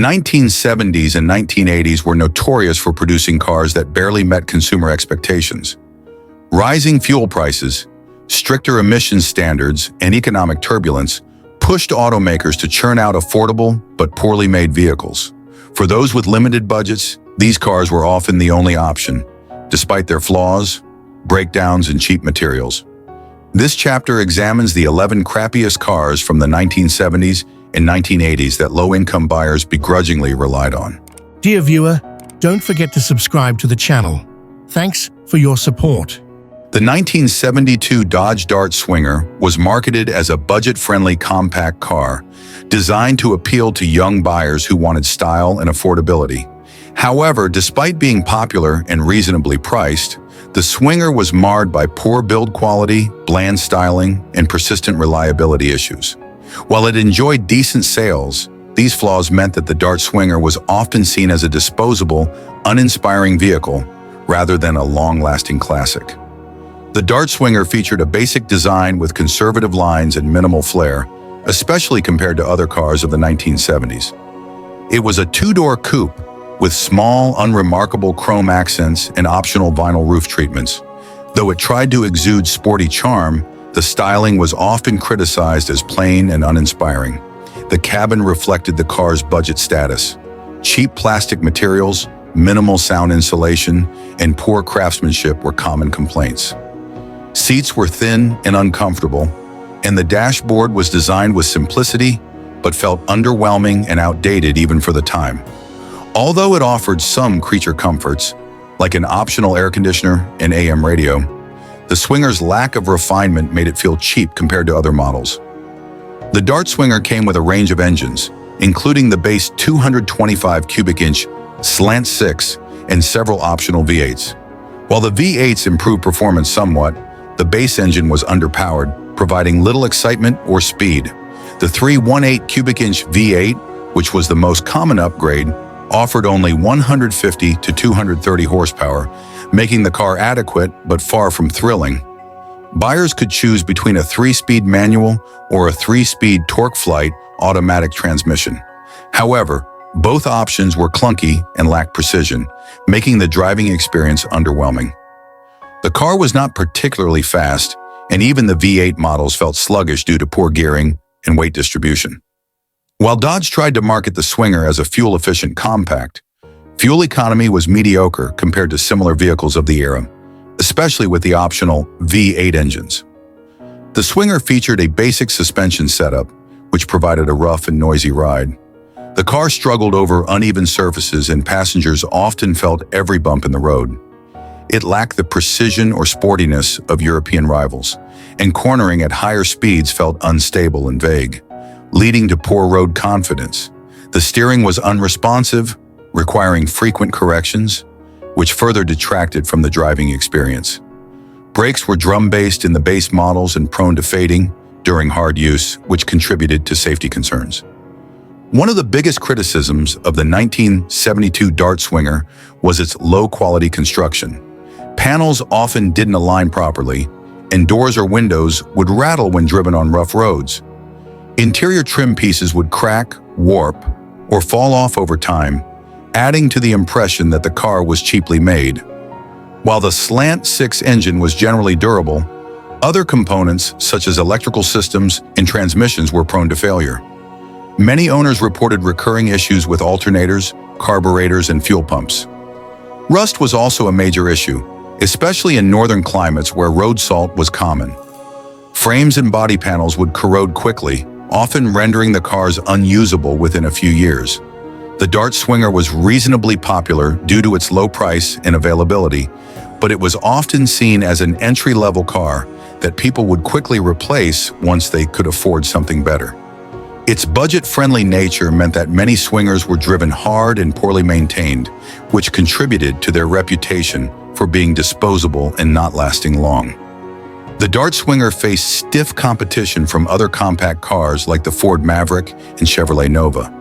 1970s and 1980s were notorious for producing cars that barely met consumer expectations. Rising fuel prices, stricter emissions standards, and economic turbulence pushed automakers to churn out affordable but poorly made vehicles. For those with limited budgets, these cars were often the only option, despite their flaws, breakdowns, and cheap materials. This chapter examines the 11 crappiest cars from the 1970s and 1980s that low-income buyers begrudgingly relied on. Dear viewer, don't forget to subscribe to the channel. Thanks for your support. The 1972 Dodge Dart Swinger was marketed as a budget-friendly compact car designed to appeal to young buyers who wanted style and affordability. However, despite being popular and reasonably priced, the Swinger was marred by poor build quality, bland styling, and persistent reliability issues. While it enjoyed decent sales, these flaws meant that the Dart Swinger was often seen as a disposable, uninspiring vehicle rather than a long-lasting classic. The Dart Swinger featured a basic design with conservative lines and minimal flair, especially compared to other cars of the 1970s. It was a two-door coupe with small, unremarkable chrome accents and optional vinyl roof treatments. Though it tried to exude sporty charm, the styling was often criticized as plain and uninspiring. The cabin reflected the car's budget status. Cheap plastic materials, minimal sound insulation, and poor craftsmanship were common complaints. Seats were thin and uncomfortable, and the dashboard was designed with simplicity, but felt underwhelming and outdated even for the time. Although it offered some creature comforts, like an optional air conditioner and AM radio, the Swinger's lack of refinement made it feel cheap compared to other models. The Dart Swinger came with a range of engines, including the base 225 cubic inch Slant 6 and several optional V8s. While the V8s improved performance somewhat, the base engine was underpowered, providing little excitement or speed. The 318 cubic inch V8, which was the most common upgrade, offered only 150 to 230 horsepower, making the car adequate but far from thrilling. Buyers could choose between a 3-speed manual or a 3-speed torque-flight automatic transmission. However, both options were clunky and lacked precision, making the driving experience underwhelming. The car was not particularly fast, and even the V8 models felt sluggish due to poor gearing and weight distribution. While Dodge tried to market the Swinger as a fuel-efficient compact, fuel economy was mediocre compared to similar vehicles of the era, especially with the optional V8 engines. The Swinger featured a basic suspension setup, which provided a rough and noisy ride. The car struggled over uneven surfaces, and passengers often felt every bump in the road. It lacked the precision or sportiness of European rivals, and cornering at higher speeds felt unstable and vague, leading to poor road confidence. The steering was unresponsive, requiring frequent corrections, which further detracted from the driving experience. Brakes were drum-based in the base models and prone to fading during hard use, which contributed to safety concerns. One of the biggest criticisms of the 1972 Dart Swinger was its low-quality construction. Panels often didn't align properly, and doors or windows would rattle when driven on rough roads. Interior trim pieces would crack, warp, or fall off over time, adding to the impression that the car was cheaply made. While the Slant 6 engine was generally durable, other components, such as electrical systems and transmissions, were prone to failure. Many owners reported recurring issues with alternators, carburetors, and fuel pumps. Rust was also a major issue, especially in northern climates where road salt was common. Frames and body panels would corrode quickly, often rendering the cars unusable within a few years. The Dart Swinger was reasonably popular due to its low price and availability, but it was often seen as an entry-level car that people would quickly replace once they could afford something better. Its budget-friendly nature meant that many Swingers were driven hard and poorly maintained, which contributed to their reputation for being disposable and not lasting long. The Dart Swinger faced stiff competition from other compact cars like the Ford Maverick and Chevrolet Nova.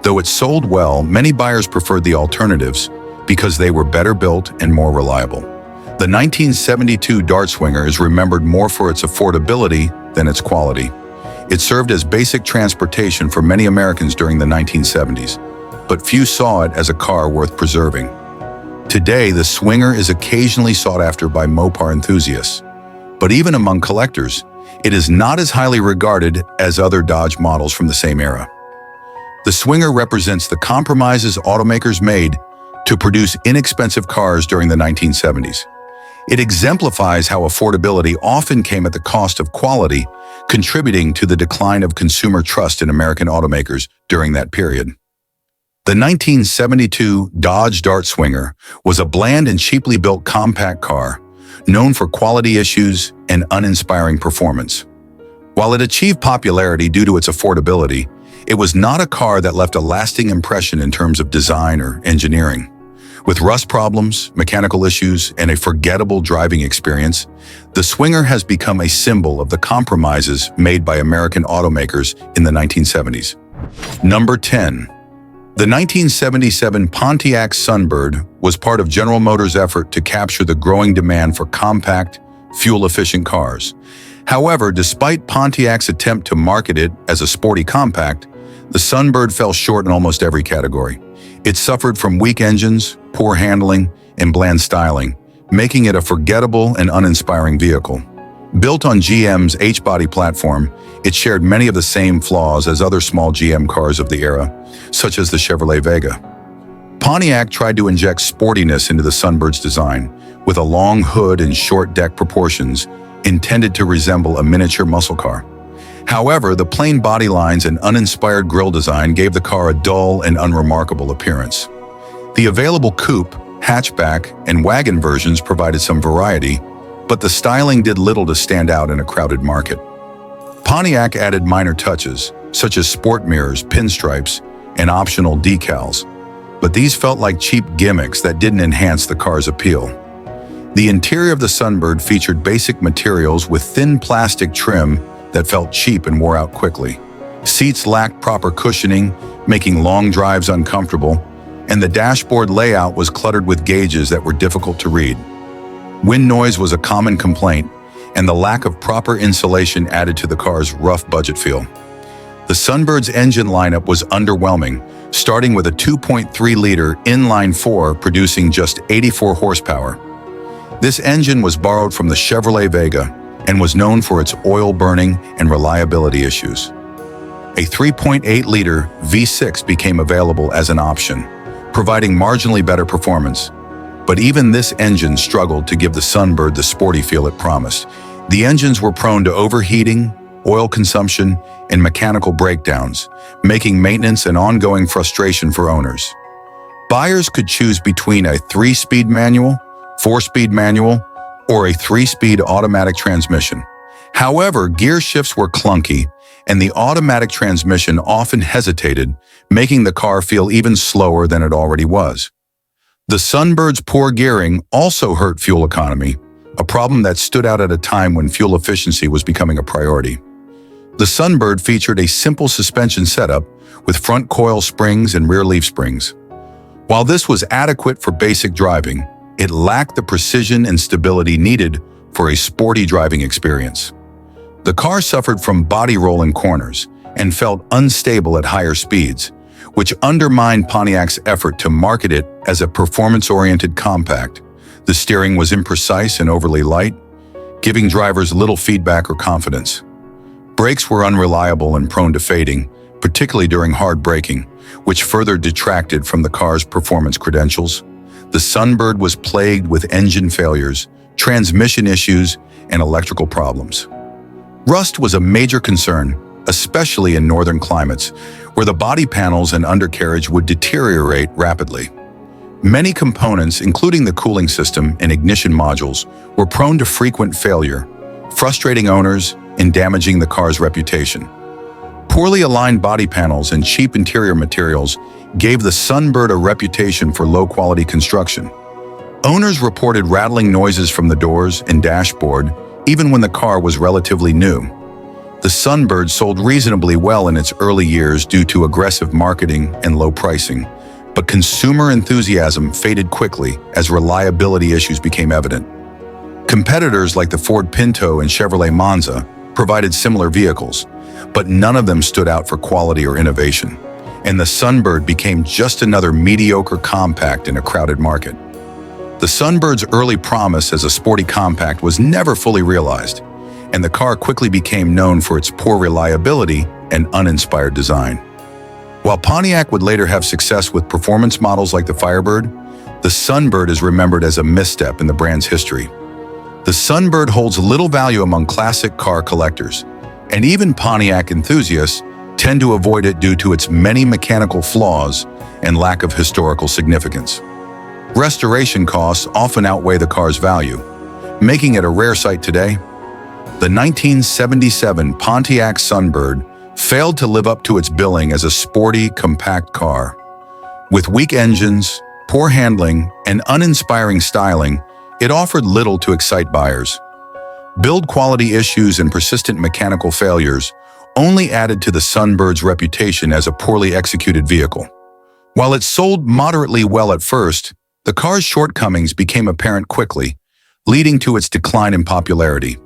Though it sold well, many buyers preferred the alternatives because they were better built and more reliable. The 1972 Dart Swinger is remembered more for its affordability than its quality. It served as basic transportation for many Americans during the 1970s. but few saw it as a car worth preserving. Today, the Swinger is occasionally sought after by Mopar enthusiasts, but even among collectors, it is not as highly regarded as other Dodge models from the same era. The Swinger represents the compromises automakers made to produce inexpensive cars during the 1970s. It exemplifies how affordability often came at the cost of quality, contributing to the decline of consumer trust in American automakers during that period. The 1972 Dodge Dart Swinger was a bland and cheaply built compact car, known for quality issues and uninspiring performance. While it achieved popularity due to its affordability, it was not a car that left a lasting impression in terms of design or engineering. With rust problems, mechanical issues, and a forgettable driving experience, the Swinger has become a symbol of the compromises made by American automakers in the 1970s. Number 10. The 1977 Pontiac Sunbird was part of General Motors' effort to capture the growing demand for compact, fuel-efficient cars. However, despite Pontiac's attempt to market it as a sporty compact, the Sunbird fell short in almost every category. It suffered from weak engines, poor handling, and bland styling, making it a forgettable and uninspiring vehicle. Built on GM's H-body platform, it shared many of the same flaws as other small GM cars of the era, such as the Chevrolet Vega. Pontiac tried to inject sportiness into the Sunbird's design, with a long hood and short deck proportions intended to resemble a miniature muscle car. However, the plain body lines and uninspired grille design gave the car a dull and unremarkable appearance. The available coupe, hatchback, and wagon versions provided some variety, but the styling did little to stand out in a crowded market. Pontiac added minor touches, such as sport mirrors, pinstripes, and optional decals, but these felt like cheap gimmicks that didn't enhance the car's appeal. The interior of the Sunbird featured basic materials with thin plastic trim that felt cheap and wore out quickly. Seats lacked proper cushioning, making long drives uncomfortable, and the dashboard layout was cluttered with gauges that were difficult to read. Wind noise was a common complaint, and the lack of proper insulation added to the car's rough budget feel. The Sunbird's engine lineup was underwhelming, starting with a 2.3-liter inline-4 producing just 84 horsepower. This engine was borrowed from the Chevrolet Vega and was known for its oil burning and reliability issues. A 3.8-liter V6 became available as an option, providing marginally better performance. But even this engine struggled to give the Sunbird the sporty feel it promised. The engines were prone to overheating, oil consumption, and mechanical breakdowns, making maintenance an ongoing frustration for owners. Buyers could choose between a 3-speed manual, 4-speed manual, or a 3-speed automatic transmission. However, gear shifts were clunky, and the automatic transmission often hesitated, making the car feel even slower than it already was. The Sunbird's poor gearing also hurt fuel economy, a problem that stood out at a time when fuel efficiency was becoming a priority. The Sunbird featured a simple suspension setup with front coil springs and rear leaf springs. While this was adequate for basic driving, it lacked the precision and stability needed for a sporty driving experience. The car suffered from body roll in corners and felt unstable at higher speeds, which undermined Pontiac's effort to market it as a performance-oriented compact. The steering was imprecise and overly light, giving drivers little feedback or confidence. Brakes were unreliable and prone to fading, particularly during hard braking, which further detracted from the car's performance credentials. The Sunbird was plagued with engine failures, transmission issues, and electrical problems. Rust was a major concern, especially in northern climates, where the body panels and undercarriage would deteriorate rapidly. Many components, including the cooling system and ignition modules, were prone to frequent failure, frustrating owners and damaging the car's reputation. Poorly aligned body panels and cheap interior materials gave the Sunbird a reputation for low-quality construction. Owners reported rattling noises from the doors and dashboard, even when the car was relatively new. The Sunbird sold reasonably well in its early years due to aggressive marketing and low pricing, but consumer enthusiasm faded quickly as reliability issues became evident. Competitors like the Ford Pinto and Chevrolet Monza provided similar vehicles, but none of them stood out for quality or innovation. and the Sunbird became just another mediocre compact in a crowded market. The Sunbird's early promise as a sporty compact was never fully realized, and the car quickly became known for its poor reliability and uninspired design. While Pontiac would later have success with performance models like the Firebird, the Sunbird is remembered as a misstep in the brand's history. The Sunbird holds little value among classic car collectors, and even Pontiac enthusiasts tend to avoid it due to its many mechanical flaws and lack of historical significance. Restoration costs often outweigh the car's value, making it a rare sight today. The 1977 Pontiac Sunbird failed to live up to its billing as a sporty, compact car. With weak engines, poor handling, and uninspiring styling, it offered little to excite buyers. Build quality issues and persistent mechanical failures only added to the Sunbird's reputation as a poorly executed vehicle. While it sold moderately well at first, the car's shortcomings became apparent quickly, leading to its decline in popularity.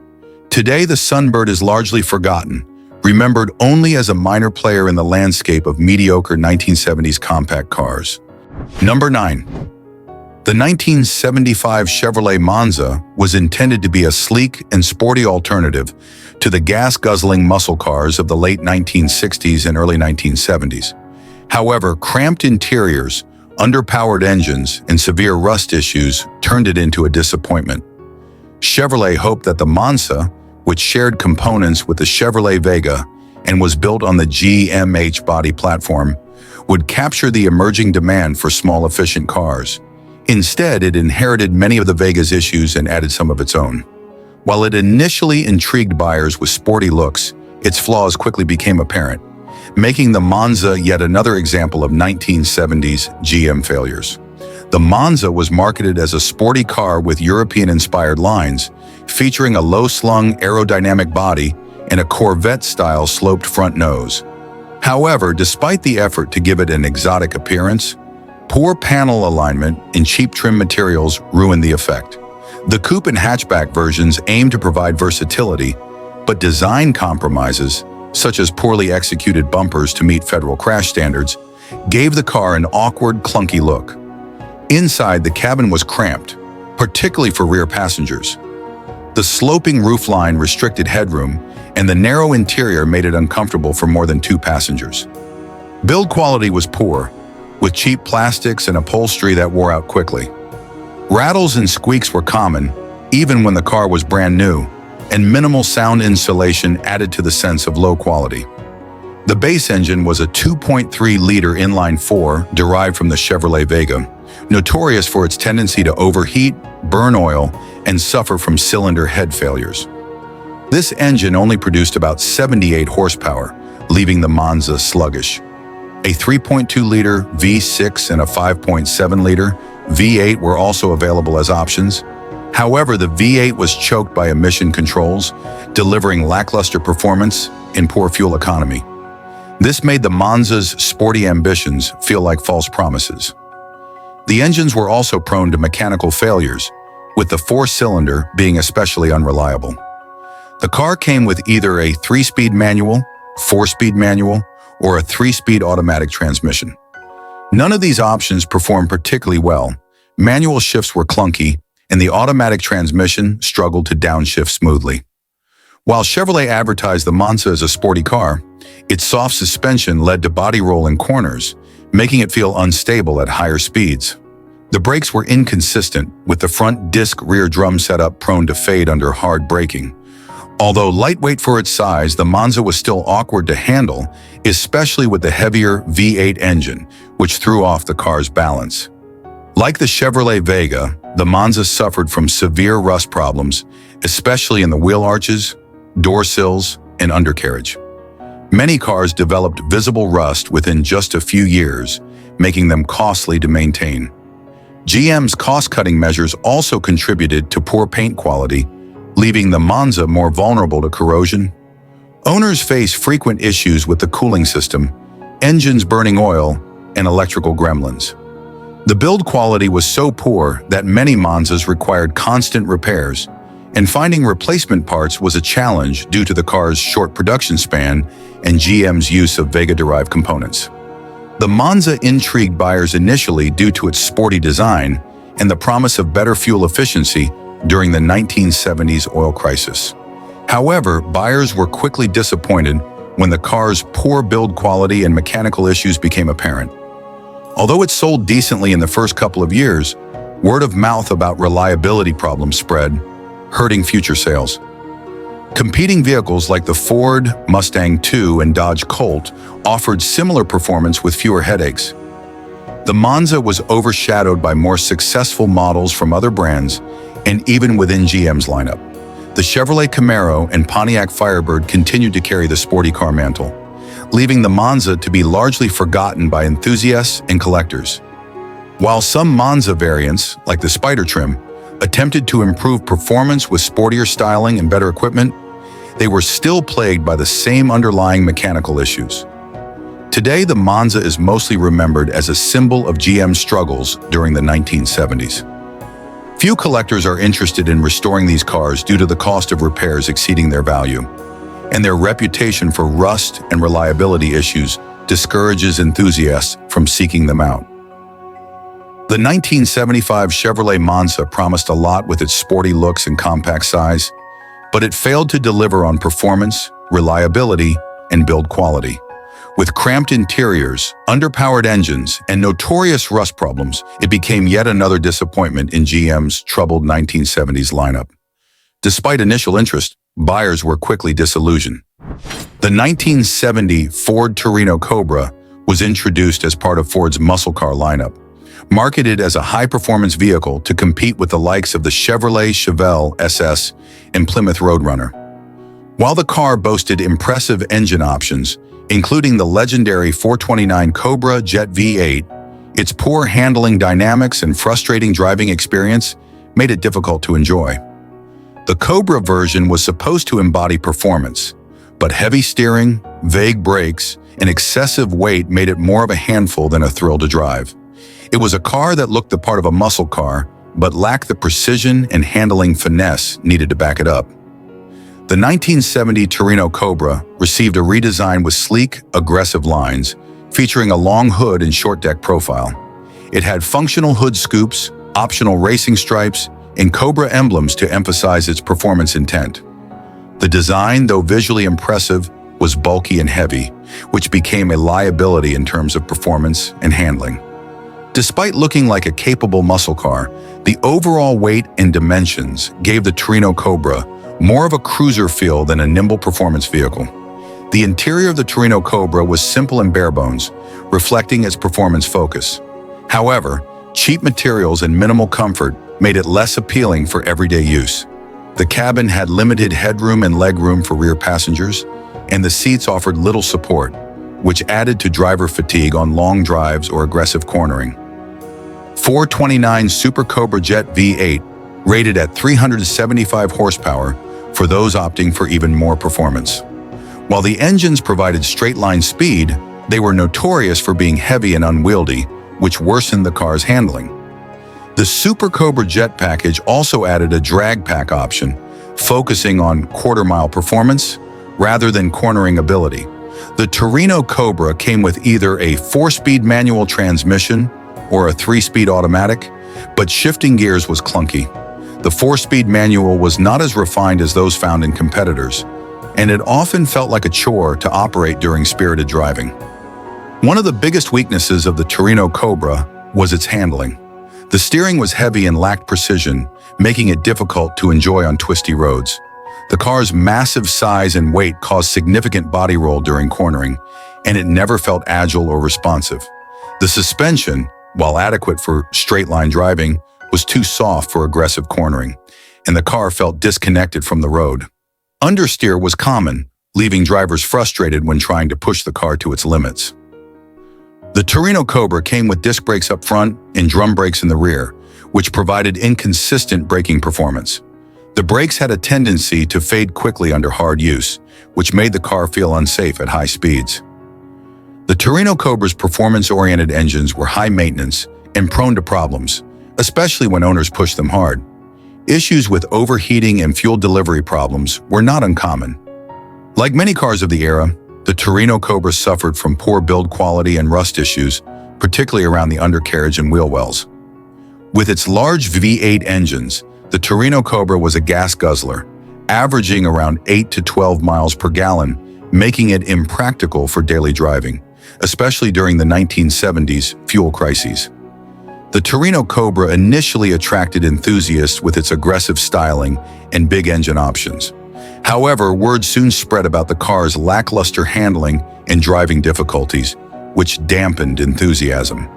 Today, the Sunbird is largely forgotten, remembered only as a minor player in the landscape of mediocre 1970s compact cars. Number 9. The 1975 Chevrolet Monza was intended to be a sleek and sporty alternative to the gas-guzzling muscle cars of the late 1960s and early 1970s. However, cramped interiors, underpowered engines, and severe rust issues turned it into a disappointment. Chevrolet hoped that the Monza, which shared components with the Chevrolet Vega and was built on the GMH body platform, would capture the emerging demand for small, efficient cars. Instead, it inherited many of the Vega's issues and added some of its own. While it initially intrigued buyers with sporty looks, its flaws quickly became apparent, making the Monza yet another example of 1970s GM failures. The Monza was marketed as a sporty car with European-inspired lines, featuring a low-slung aerodynamic body and a Corvette-style sloped front nose. However, despite the effort to give it an exotic appearance, poor panel alignment and cheap trim materials ruined the effect. The coupe and hatchback versions aimed to provide versatility, but design compromises, such as poorly executed bumpers to meet federal crash standards, gave the car an awkward, clunky look. Inside, the cabin was cramped, particularly for rear passengers. The sloping roofline restricted headroom, and the narrow interior made it uncomfortable for more than 2 passengers. Build quality was poor, with cheap plastics and upholstery that wore out quickly. Rattles and squeaks were common, even when the car was brand new, and minimal sound insulation added to the sense of low quality. The base engine was a 2.3-liter inline-4 derived from the Chevrolet Vega, notorious for its tendency to overheat, burn oil, and suffer from cylinder head failures. This engine only produced about 78 horsepower, leaving the Monza sluggish. A 3.2-liter V6 and a 5.7-liter V8 were also available as options. However, the V8 was choked by emission controls, delivering lackluster performance and poor fuel economy. This made the Monza's sporty ambitions feel like false promises. The engines were also prone to mechanical failures, with the 4-cylinder being especially unreliable. The car came with either a 3-speed manual, 4-speed manual, or a 3-speed automatic transmission. None of these options performed particularly well. Manual shifts were clunky, and the automatic transmission struggled to downshift smoothly. While Chevrolet advertised the Monza as a sporty car, its soft suspension led to body roll in corners, making it feel unstable at higher speeds. The brakes were inconsistent, with the front disc rear drum setup prone to fade under hard braking. Although lightweight for its size, the Monza was still awkward to handle, especially with the heavier V8 engine, which threw off the car's balance. Like the Chevrolet Vega, the Monza suffered from severe rust problems, especially in the wheel arches, door sills, and undercarriage. Many cars developed visible rust within just a few years, making them costly to maintain. GM's cost-cutting measures also contributed to poor paint quality, leaving the Monza more vulnerable to corrosion. Owners face frequent issues with the cooling system, engines burning oil, and electrical gremlins. The build quality was so poor that many Monzas required constant repairs, and finding replacement parts was a challenge due to the car's short production span and GM's use of Vega-derived components. The Monza intrigued buyers initially due to its sporty design and the promise of better fuel efficiency during the 1970s oil crisis. However, buyers were quickly disappointed when the car's poor build quality and mechanical issues became apparent. Although it sold decently in the first couple of years, word of mouth about reliability problems spread, hurting future sales. Competing vehicles like the Ford Mustang II and Dodge Colt offered similar performance with fewer headaches. The Monza was overshadowed by more successful models from other brands and even within GM's lineup. The Chevrolet Camaro and Pontiac Firebird continued to carry the sporty car mantle, leaving the Monza to be largely forgotten by enthusiasts and collectors. While some Monza variants, like the Spider trim, attempted to improve performance with sportier styling and better equipment, they were still plagued by the same underlying mechanical issues. Today, the Monza is mostly remembered as a symbol of GM's struggles during the 1970s. Few collectors are interested in restoring these cars due to the cost of repairs exceeding their value, and their reputation for rust and reliability issues discourages enthusiasts from seeking them out. The 1975 Chevrolet Monza promised a lot with its sporty looks and compact size, but it failed to deliver on performance, reliability, and build quality. With cramped interiors, underpowered engines, and notorious rust problems, it became yet another disappointment in GM's troubled 1970s lineup. Despite initial interest, buyers were quickly disillusioned. The 1970 Ford Torino Cobra was introduced as part of Ford's muscle car lineup, marketed as a high-performance vehicle to compete with the likes of the Chevrolet Chevelle SS and Plymouth Roadrunner. While the car boasted impressive engine options, including the legendary 429 Cobra Jet V8, its poor handling dynamics and frustrating driving experience made it difficult to enjoy. The Cobra version was supposed to embody performance, but heavy steering, vague brakes, and excessive weight made it more of a handful than a thrill to drive. It was a car that looked the part of a muscle car, but lacked the precision and handling finesse needed to back it up. The 1970 Torino Cobra received a redesign with sleek, aggressive lines, featuring a long hood and short deck profile. It had functional hood scoops, optional racing stripes, and Cobra emblems to emphasize its performance intent. The design, though visually impressive, was bulky and heavy, which became a liability in terms of performance and handling. Despite looking like a capable muscle car, the overall weight and dimensions gave the Torino Cobra more of a cruiser feel than a nimble performance vehicle. The interior of the Torino Cobra was simple and bare bones, reflecting its performance focus. However, cheap materials and minimal comfort made it less appealing for everyday use. The cabin had limited headroom and legroom for rear passengers, and the seats offered little support, which added to driver fatigue on long drives or aggressive cornering. 429 Super Cobra Jet V8, rated at 375 horsepower for those opting for even more performance. While the engines provided straight-line speed, they were notorious for being heavy and unwieldy, which worsened the car's handling. The Super Cobra Jet package also added a drag pack option, focusing on quarter-mile performance rather than cornering ability. The Torino Cobra came with either a 4-speed manual transmission or a 3-speed automatic, but shifting gears was clunky. The 4-speed manual was not as refined as those found in competitors, and it often felt like a chore to operate during spirited driving. One of the biggest weaknesses of the Torino Cobra was its handling. The steering was heavy and lacked precision, making it difficult to enjoy on twisty roads. The car's massive size and weight caused significant body roll during cornering, and it never felt agile or responsive. The suspension, while adequate for straight-line driving, was too soft for aggressive cornering, and the car felt disconnected from the road. Understeer was common, leaving drivers frustrated when trying to push the car to its limits. The Torino Cobra came with disc brakes up front and drum brakes in the rear, which provided inconsistent braking performance. The brakes had a tendency to fade quickly under hard use, which made the car feel unsafe at high speeds. The Torino Cobra's performance-oriented engines were high maintenance and prone to problems, especially when owners pushed them hard. Issues with overheating and fuel delivery problems were not uncommon. Like many cars of the era, The Torino Cobra suffered from poor build quality and rust issues, particularly around the undercarriage and wheel wells. With its large V8 engines, the Torino Cobra was a gas guzzler, averaging around 8 to 12 miles per gallon, making it impractical for daily driving, especially during the 1970s fuel crises. The Torino Cobra initially attracted enthusiasts with its aggressive styling and big engine options. However, word soon spread about the car's lackluster handling and driving difficulties, which dampened enthusiasm.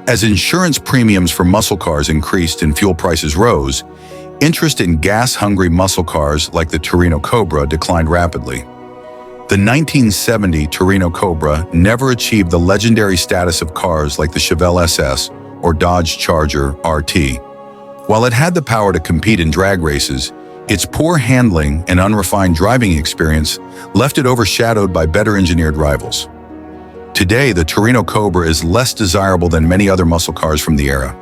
As insurance premiums for muscle cars increased and fuel prices rose, interest in gas-hungry muscle cars like the Torino Cobra declined rapidly. The 1970 Torino Cobra never achieved the legendary status of cars like the Chevelle SS or Dodge Charger RT. While it had the power to compete in drag races, its poor handling and unrefined driving experience left it overshadowed by better-engineered rivals. Today, the Torino Cobra is less desirable than many other muscle cars from the era.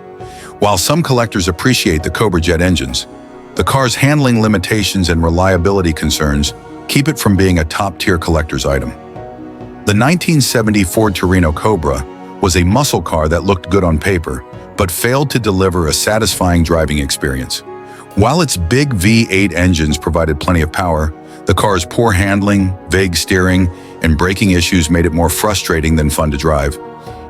While some collectors appreciate the Cobra jet engines, the car's handling limitations and reliability concerns keep it from being a top-tier collector's item. The 1970 Ford Torino Cobra was a muscle car that looked good on paper, but failed to deliver a satisfying driving experience. While its big V8 engines provided plenty of power, the car's poor handling, vague steering, and braking issues made it more frustrating than fun to drive.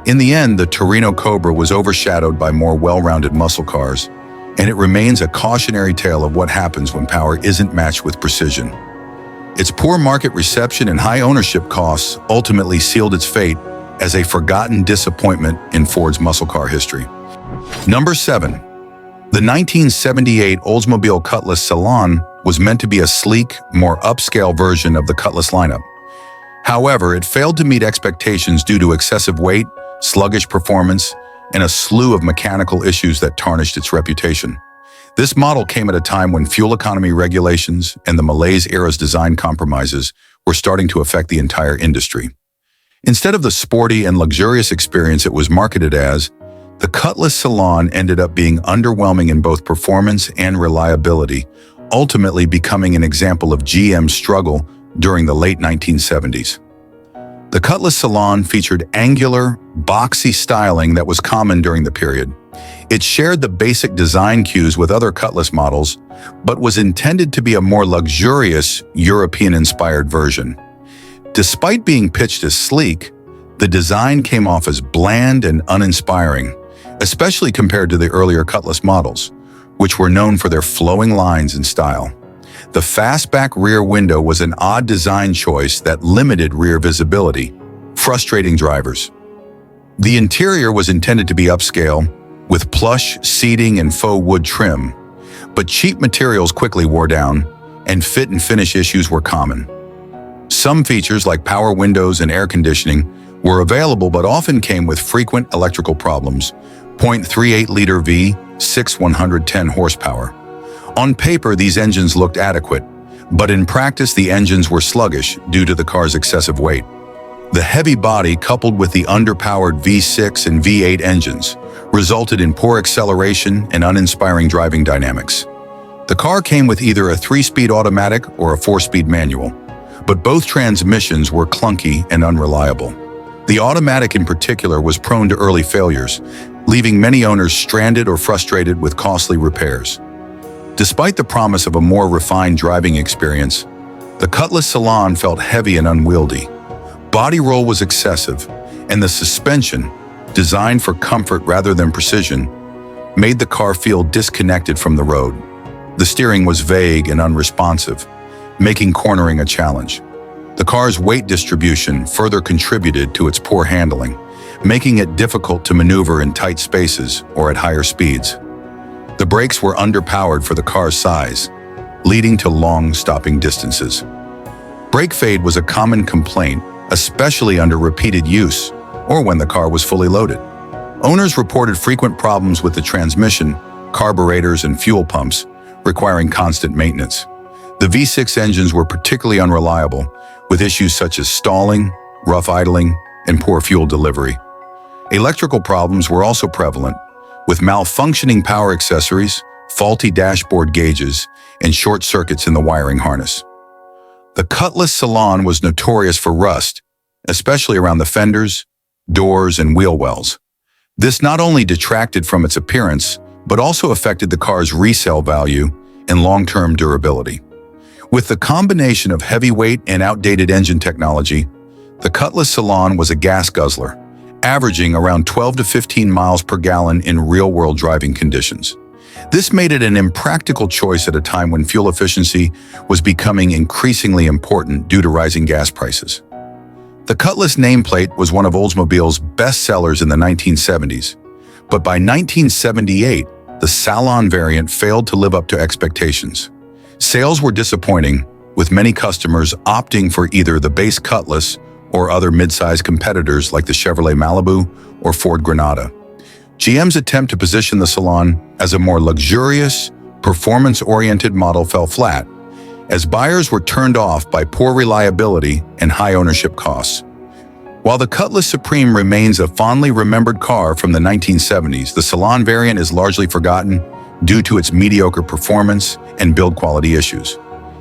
In the end, the Torino Cobra was overshadowed by more well-rounded muscle cars, and it remains a cautionary tale of what happens when power isn't matched with precision. Its poor market reception and high ownership costs ultimately sealed its fate as a forgotten disappointment in Ford's muscle car history. Number 7. The 1978 Oldsmobile Cutless Salon was meant to be a sleek, more upscale version of the Cutless lineup. However, it failed to meet expectations due to excessive weight, sluggish performance, and a slew of mechanical issues that tarnished its reputation. This model came at a time when fuel economy regulations and the Malaise-era's design compromises were starting to affect the entire industry. Instead of the sporty and luxurious experience it was marketed as, the Cutless Salon ended up being underwhelming in both performance and reliability, ultimately becoming an example of GM's struggle during the late 1970s. The Cutless Salon featured angular, boxy styling that was common during the period. It shared the basic design cues with other Cutless models, but was intended to be a more luxurious, European-inspired version. Despite being pitched as sleek, the design came off as bland and uninspiring, especially compared to the earlier Cutless models, which were known for their flowing lines and style. The fastback rear window was an odd design choice that limited rear visibility, frustrating drivers. The interior was intended to be upscale, with plush seating and faux wood trim, but cheap materials quickly wore down, and fit and finish issues were common. Some features like power windows and air conditioning were available but often came with frequent electrical problems. 0.38-liter V6 110 horsepower. On paper, these engines looked adequate, but in practice the engines were sluggish due to the car's excessive weight. The heavy body coupled with the underpowered V6 and V8 engines resulted in poor acceleration and uninspiring driving dynamics. The car came with either a 3-speed automatic or a 4-speed manual, but both transmissions were clunky and unreliable. The automatic in particular was prone to early failures, leaving many owners stranded or frustrated with costly repairs. Despite the promise of a more refined driving experience, the Cutless Salon felt heavy and unwieldy. Body roll was excessive, and the suspension, designed for comfort rather than precision, made the car feel disconnected from the road. The steering was vague and unresponsive, making cornering a challenge. The car's weight distribution further contributed to its poor handling, making it difficult to maneuver in tight spaces or at higher speeds. The brakes were underpowered for the car's size, leading to long stopping distances. Brake fade was a common complaint, especially under repeated use or when the car was fully loaded. Owners reported frequent problems with the transmission, carburetors, and fuel pumps, requiring constant maintenance. The V6 engines were particularly unreliable, with issues such as stalling, rough idling, and poor fuel delivery. Electrical problems were also prevalent, with malfunctioning power accessories, faulty dashboard gauges, and short circuits in the wiring harness. The Cutless Salon was notorious for rust, especially around the fenders, doors, and wheel wells. This not only detracted from its appearance, but also affected the car's resale value and long-term durability. With the combination of heavyweight and outdated engine technology, the Cutless Salon was a gas guzzler, averaging around 12 to 15 miles per gallon in real-world driving conditions. This made it an impractical choice at a time when fuel efficiency was becoming increasingly important due to rising gas prices. The Cutless nameplate was one of Oldsmobile's best sellers in the 1970s, but by 1978, the Salon variant failed to live up to expectations. Sales were disappointing, with many customers opting for either the base Cutless or other mid-size competitors like the Chevrolet Malibu or Ford Granada. GM's attempt to position the Salon as a more luxurious, performance-oriented model fell flat, as buyers were turned off by poor reliability and high ownership costs. While the Cutless Supreme remains a fondly remembered car from the 1970s, the Salon variant is largely forgotten due to its mediocre performance and build quality issues.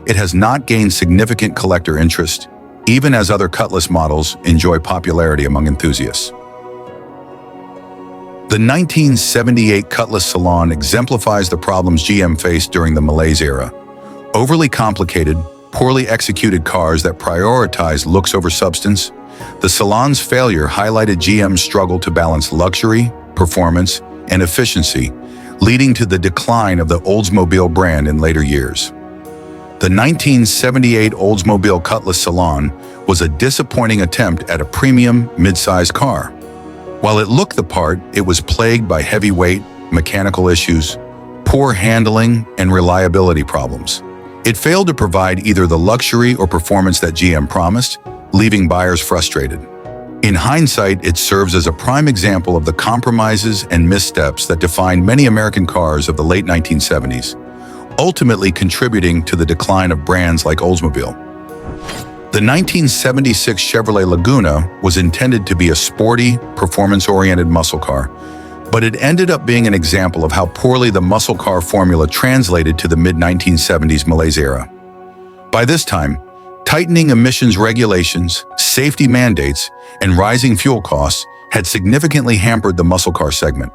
It has not gained significant collector interest, even as other Cutless models enjoy popularity among enthusiasts. The 1978 Cutless Salon exemplifies the problems GM faced during the malaise era. Overly complicated, poorly executed cars that prioritize looks over substance, the Salon's failure highlighted GM's struggle to balance luxury, performance, and efficiency, leading to the decline of the Oldsmobile brand in later years. The 1978 Oldsmobile Cutless Salon was a disappointing attempt at a premium, mid-size car. While it looked the part, it was plagued by heavy weight, mechanical issues, poor handling, and reliability problems. It failed to provide either the luxury or performance that GM promised, leaving buyers frustrated. In hindsight, it serves as a prime example of the compromises and missteps that defined many American cars of the late 1970s, ultimately contributing to the decline of brands like Oldsmobile. The 1976 Chevrolet Laguna was intended to be a sporty, performance-oriented muscle car, but it ended up being an example of how poorly the muscle car formula translated to the mid-1970s malaise era. By this time, tightening emissions regulations, safety mandates, and rising fuel costs had significantly hampered the muscle car segment.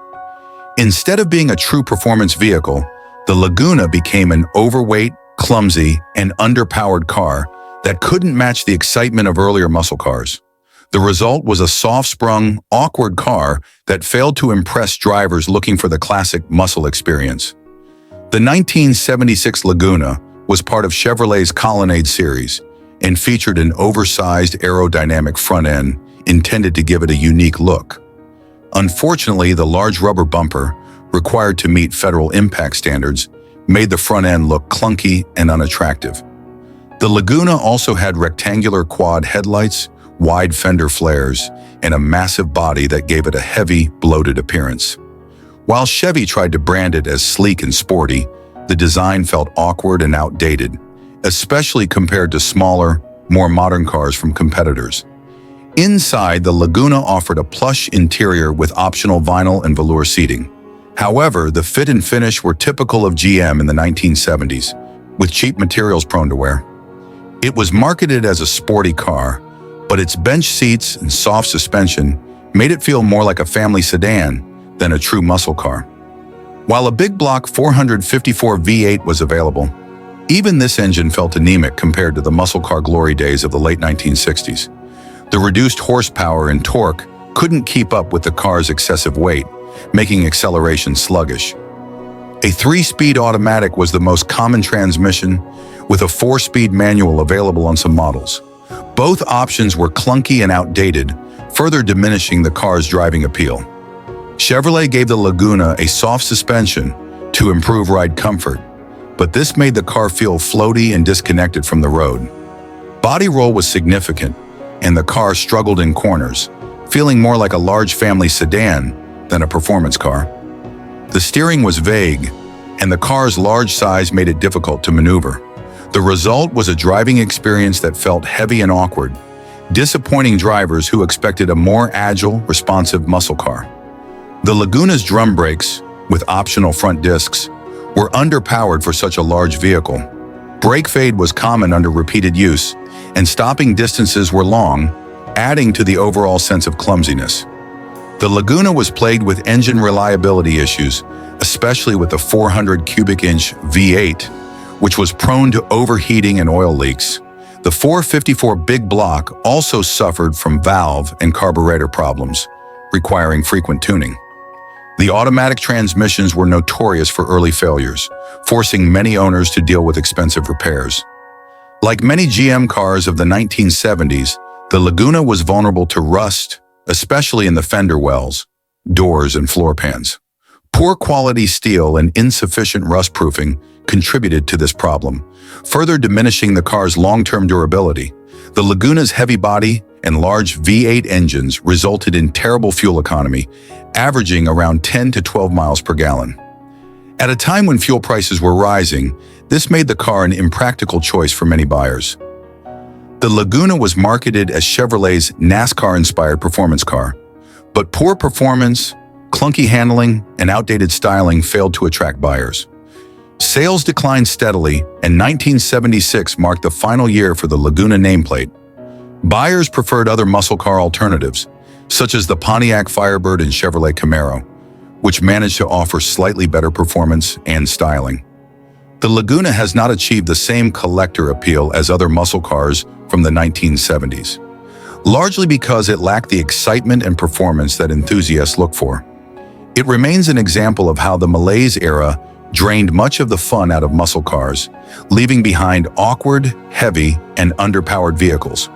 Instead of being a true performance vehicle, the Laguna became an overweight, clumsy, and underpowered car that couldn't match the excitement of earlier muscle cars. The result was a soft-sprung, awkward car that failed to impress drivers looking for the classic muscle experience. The 1976 Laguna was part of Chevrolet's Colonnade series and featured an oversized aerodynamic front end intended to give it a unique look. Unfortunately, the large rubber bumper, required to meet federal impact standards, made the front end look clunky and unattractive. The Laguna also had rectangular quad headlights, wide fender flares, and a massive body that gave it a heavy, bloated appearance. While Chevy tried to brand it as sleek and sporty, the design felt awkward and outdated, especially compared to smaller, more modern cars from competitors. Inside, the Laguna offered a plush interior with optional vinyl and velour seating. However, the fit and finish were typical of GM in the 1970s, with cheap materials prone to wear. It was marketed as a sporty car, but its bench seats and soft suspension made it feel more like a family sedan than a true muscle car. While a big block 454 V8 was available, even this engine felt anemic compared to the muscle car glory days of the late 1960s. The reduced horsepower and torque couldn't keep up with the car's excessive weight, making acceleration sluggish. A 3-speed automatic was the most common transmission, with a 4-speed manual available on some models. Both options were clunky and outdated, further diminishing the car's driving appeal. Chevrolet gave the Laguna a soft suspension to improve ride comfort, but this made the car feel floaty and disconnected from the road. Body roll was significant, and the car struggled in corners, feeling more like a large family sedan than a performance car. The steering was vague, and the car's large size made it difficult to maneuver. The result was a driving experience that felt heavy and awkward, disappointing drivers who expected a more agile, responsive muscle car. The Laguna's drum brakes, with optional front discs, were underpowered for such a large vehicle. Brake fade was common under repeated use, and stopping distances were long, adding to the overall sense of clumsiness. The Laguna was plagued with engine reliability issues, especially with the 400 cubic inch V8, which was prone to overheating and oil leaks. The 454 big block also suffered from valve and carburetor problems, requiring frequent tuning. The automatic transmissions were notorious for early failures, forcing many owners to deal with expensive repairs. Like many GM cars of the 1970s, the Laguna was vulnerable to rust, especially in the fender wells, doors, and floor pans. Poor quality steel and insufficient rust proofing contributed to this problem, further diminishing the car's long-term durability. The Laguna's heavy body and large V8 engines resulted in terrible fuel economy, averaging around 10 to 12 miles per gallon. At a time when fuel prices were rising, this made the car an impractical choice for many buyers. The Laguna was marketed as Chevrolet's NASCAR-inspired performance car, but poor performance, clunky handling, and outdated styling failed to attract buyers. Sales declined steadily, and 1976 marked the final year for the Laguna nameplate. Buyers preferred other muscle car alternatives, such as the Pontiac Firebird and Chevrolet Camaro, which managed to offer slightly better performance and styling. The Laguna has not achieved the same collector appeal as other muscle cars from the 1970s, largely because it lacked the excitement and performance that enthusiasts look for. It remains an example of how the malaise era drained much of the fun out of muscle cars, leaving behind awkward, heavy, and underpowered vehicles.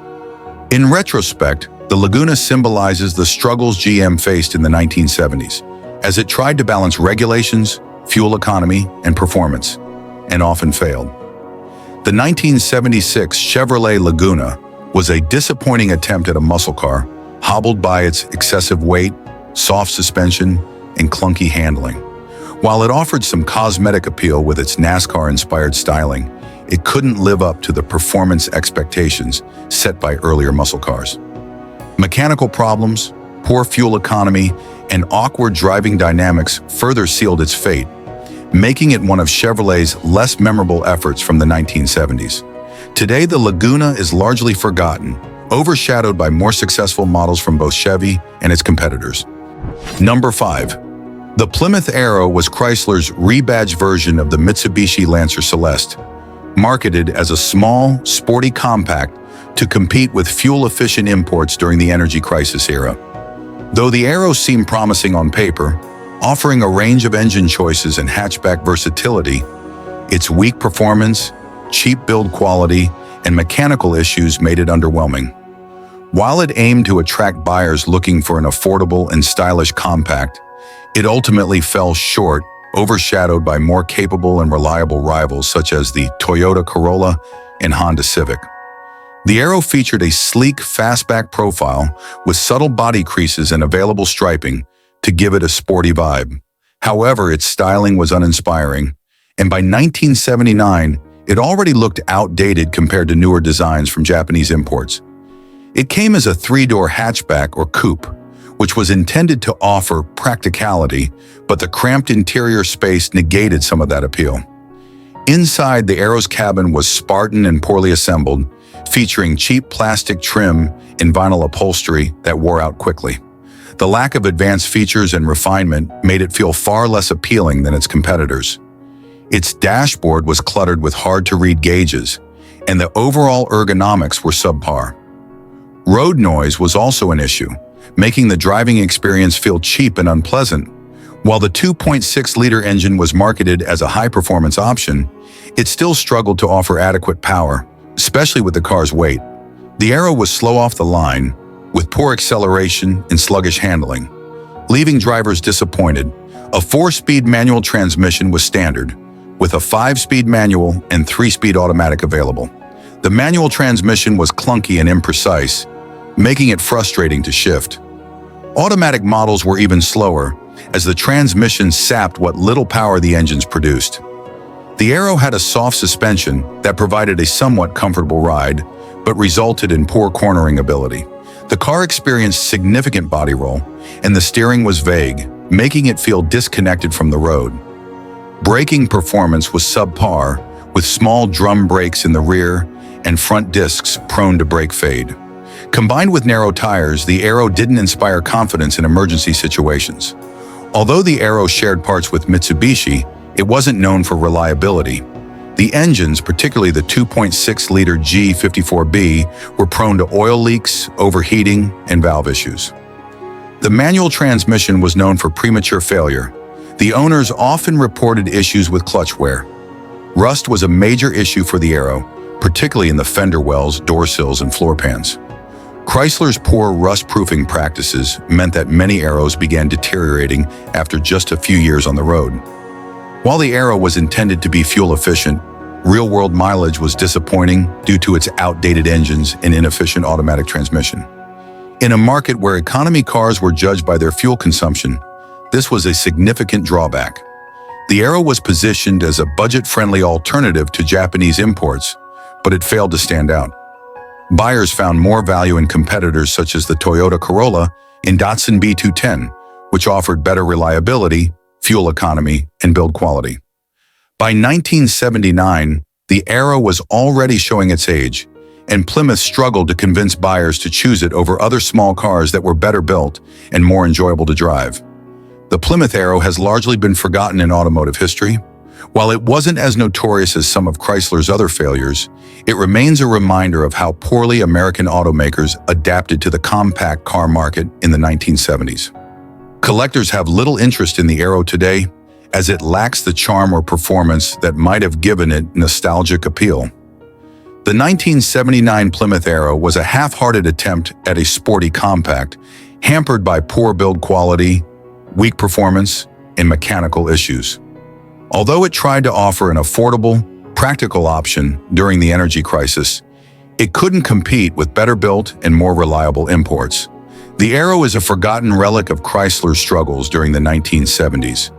In retrospect, the Laguna symbolizes the struggles GM faced in the 1970s, as it tried to balance regulations, fuel economy, and performance, and often failed. The 1976 Chevrolet Laguna was a disappointing attempt at a muscle car, hobbled by its excessive weight, soft suspension, and clunky handling. While it offered some cosmetic appeal with its NASCAR-inspired styling, it couldn't live up to the performance expectations set by earlier muscle cars. Mechanical problems, poor fuel economy, and awkward driving dynamics further sealed its fate, making it one of Chevrolet's less memorable efforts from the 1970s. Today, the Laguna is largely forgotten, overshadowed by more successful models from both Chevy and its competitors. Number 5. The Plymouth Arrow was Chrysler's rebadged version of the Mitsubishi Lancer Celeste, marketed as a small, sporty compact to compete with fuel-efficient imports during the energy crisis era. Though the Arrow seemed promising on paper, offering a range of engine choices and hatchback versatility, its weak performance, cheap build quality, and mechanical issues made it underwhelming. While it aimed to attract buyers looking for an affordable and stylish compact, it ultimately fell short, overshadowed by more capable and reliable rivals such as the Toyota Corolla and Honda Civic. The Arrow featured a sleek fastback profile with subtle body creases and available striping to give it a sporty vibe. However, its styling was uninspiring, and by 1979, it already looked outdated compared to newer designs from Japanese imports. It came as a 3-door hatchback or coupe, which was intended to offer practicality, but the cramped interior space negated some of that appeal. Inside, the Arrow's cabin was Spartan and poorly assembled, featuring cheap plastic trim and vinyl upholstery that wore out quickly. The lack of advanced features and refinement made it feel far less appealing than its competitors. Its dashboard was cluttered with hard-to-read gauges, and the overall ergonomics were subpar. Road noise was also an issue, making the driving experience feel cheap and unpleasant. While the 2.6-liter engine was marketed as a high-performance option, it still struggled to offer adequate power, especially with the car's weight. The Arrow was slow off the line, with poor acceleration and sluggish handling, leaving drivers disappointed. A 4-speed manual transmission was standard, with a 5-speed manual and 3-speed automatic available. The manual transmission was clunky and imprecise, making it frustrating to shift. Automatic models were even slower, as the transmission sapped what little power the engines produced. The Arrow had a soft suspension that provided a somewhat comfortable ride, but resulted in poor cornering ability. The car experienced significant body roll, and the steering was vague, making it feel disconnected from the road. Braking performance was subpar, with small drum brakes in the rear and front discs prone to brake fade. Combined with narrow tires, the Arrow didn't inspire confidence in emergency situations. Although the Arrow shared parts with Mitsubishi, it wasn't known for reliability. The engines, particularly the 2.6-liter G54B, were prone to oil leaks, overheating, and valve issues. The manual transmission was known for premature failure. The owners often reported issues with clutch wear. Rust was a major issue for the Arrow, particularly in the fender wells, door sills, and floor pans. Chrysler's poor rust-proofing practices meant that many Arrows began deteriorating after just a few years on the road. While the Arrow was intended to be fuel-efficient, real-world mileage was disappointing due to its outdated engines and inefficient automatic transmission. In a market where economy cars were judged by their fuel consumption, this was a significant drawback. The Arrow was positioned as a budget-friendly alternative to Japanese imports, but it failed to stand out. Buyers found more value in competitors such as the Toyota Corolla and Datsun B210, which offered better reliability, fuel economy, and build quality. By 1979, the Arrow was already showing its age, and Plymouth struggled to convince buyers to choose it over other small cars that were better built and more enjoyable to drive. The Plymouth Arrow has largely been forgotten in automotive history. While it wasn't as notorious as some of Chrysler's other failures, it remains a reminder of how poorly American automakers adapted to the compact car market in the 1970s. Collectors have little interest in the Arrow today, as it lacks the charm or performance that might have given it nostalgic appeal. The 1979 Plymouth Arrow was a half-hearted attempt at a sporty compact, hampered by poor build quality, weak performance, and mechanical issues. Although it tried to offer an affordable, practical option during the energy crisis, it couldn't compete with better-built and more reliable imports. The Arrow is a forgotten relic of Chrysler's struggles during the 1970s,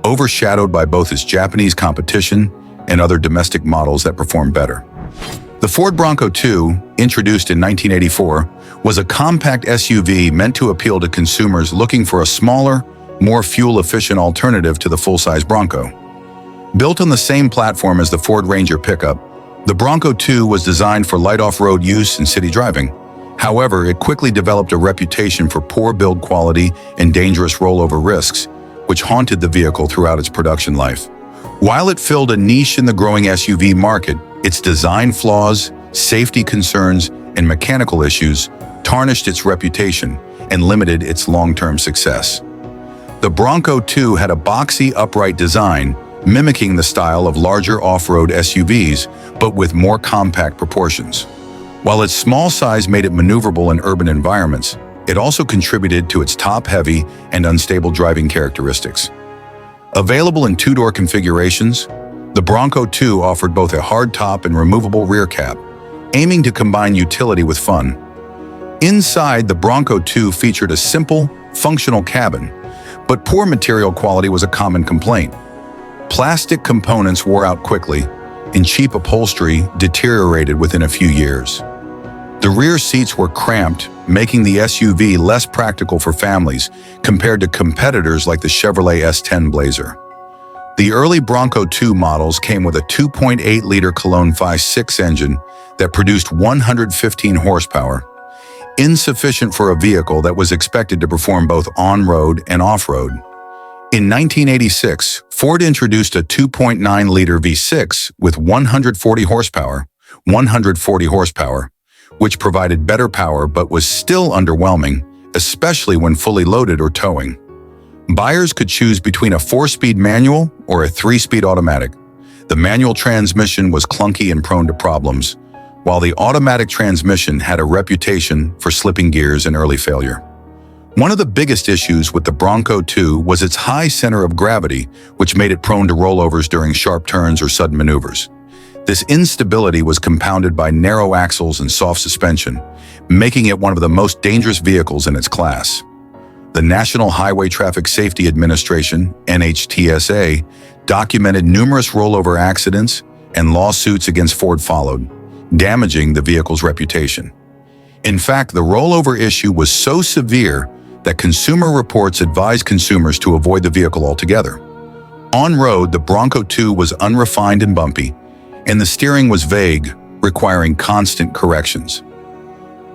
overshadowed by both its Japanese competition and other domestic models that performed better. The Ford Bronco II, introduced in 1984, was a compact SUV meant to appeal to consumers looking for a smaller, more fuel-efficient alternative to the full-size Bronco. Built on the same platform as the Ford Ranger pickup, the Bronco II was designed for light off-road use and city driving. However, it quickly developed a reputation for poor build quality and dangerous rollover risks, which haunted the vehicle throughout its production life. While it filled a niche in the growing SUV market, its design flaws, safety concerns, and mechanical issues tarnished its reputation and limited its long-term success. The Bronco II had a boxy, upright design, mimicking the style of larger off-road SUVs, but with more compact proportions. While its small size made it maneuverable in urban environments, it also contributed to its top-heavy and unstable driving characteristics. Available in two-door configurations, the Bronco II offered both a hardtop and removable rear cap, aiming to combine utility with fun. Inside, the Bronco II featured a simple, functional cabin, but poor material quality was a common complaint. Plastic components wore out quickly, and cheap upholstery deteriorated within a few years. The rear seats were cramped, making the SUV less practical for families compared to competitors like the Chevrolet S10 Blazer. The early Bronco II models came with a 2.8-liter Cologne V6 engine that produced 115 horsepower, insufficient for a vehicle that was expected to perform both on-road and off-road. In 1986, Ford introduced a 2.9-liter V6 with 140 horsepower, which provided better power but was still underwhelming, especially when fully loaded or towing. Buyers could choose between a 4-speed manual or a 3-speed automatic. The manual transmission was clunky and prone to problems, while the automatic transmission had a reputation for slipping gears and early failure. One of the biggest issues with the Bronco II was its high center of gravity, which made it prone to rollovers during sharp turns or sudden maneuvers. This instability was compounded by narrow axles and soft suspension, making it one of the most dangerous vehicles in its class. The National Highway Traffic Safety Administration, NHTSA, documented numerous rollover accidents, and lawsuits against Ford followed, damaging the vehicle's reputation. In fact, the rollover issue was so severe that Consumer Reports advised consumers to avoid the vehicle altogether. On-road, the Bronco II was unrefined and bumpy, and the steering was vague, requiring constant corrections.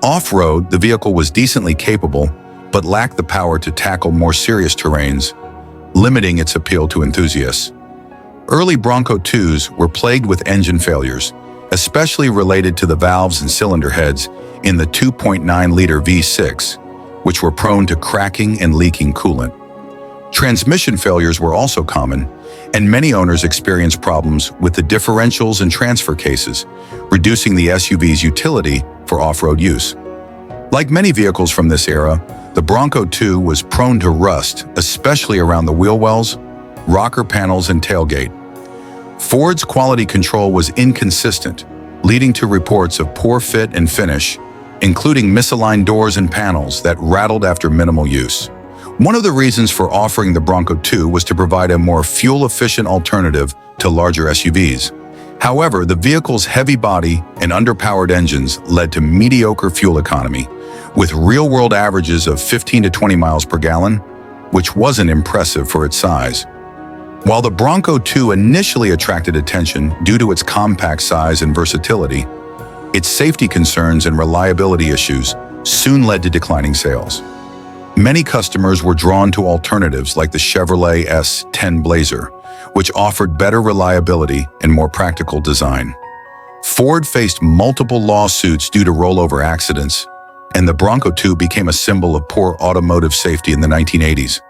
Off-road, the vehicle was decently capable, but lacked the power to tackle more serious terrains, limiting its appeal to enthusiasts. Early Bronco 2s were plagued with engine failures, especially related to the valves and cylinder heads in the 2.9-liter V6, which were prone to cracking and leaking coolant. Transmission failures were also common, and many owners experienced problems with the differentials and transfer cases, reducing the SUV's utility for off-road use. Like many vehicles from this era, the Bronco 2 was prone to rust, especially around the wheel wells, rocker panels, and tailgate. Ford's quality control was inconsistent, leading to reports of poor fit and finish, including misaligned doors and panels that rattled after minimal use. One of the reasons for offering the Bronco 2 was to provide a more fuel-efficient alternative to larger SUVs. However, the vehicle's heavy body and underpowered engines led to mediocre fuel economy, with real-world averages of 15 to 20 miles per gallon, which wasn't impressive for its size. While the Bronco 2 initially attracted attention due to its compact size and versatility, its safety concerns and reliability issues soon led to declining sales. Many customers were drawn to alternatives like the Chevrolet S10 Blazer, which offered better reliability and more practical design. Ford faced multiple lawsuits due to rollover accidents, and the Bronco 2 became a symbol of poor automotive safety in the 1980s.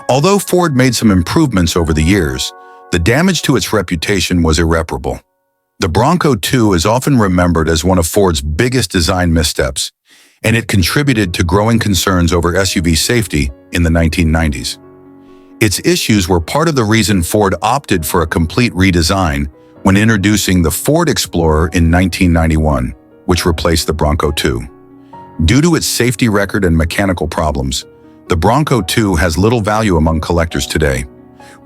Although Ford made some improvements over the years, the damage to its reputation was irreparable. The Bronco 2 is often remembered as one of Ford's biggest design missteps, and it contributed to growing concerns over SUV safety in the 1990s. Its issues were part of the reason Ford opted for a complete redesign when introducing the Ford Explorer in 1991, which replaced the Bronco 2. Due to its safety record and mechanical problems, the Bronco 2 has little value among collectors today.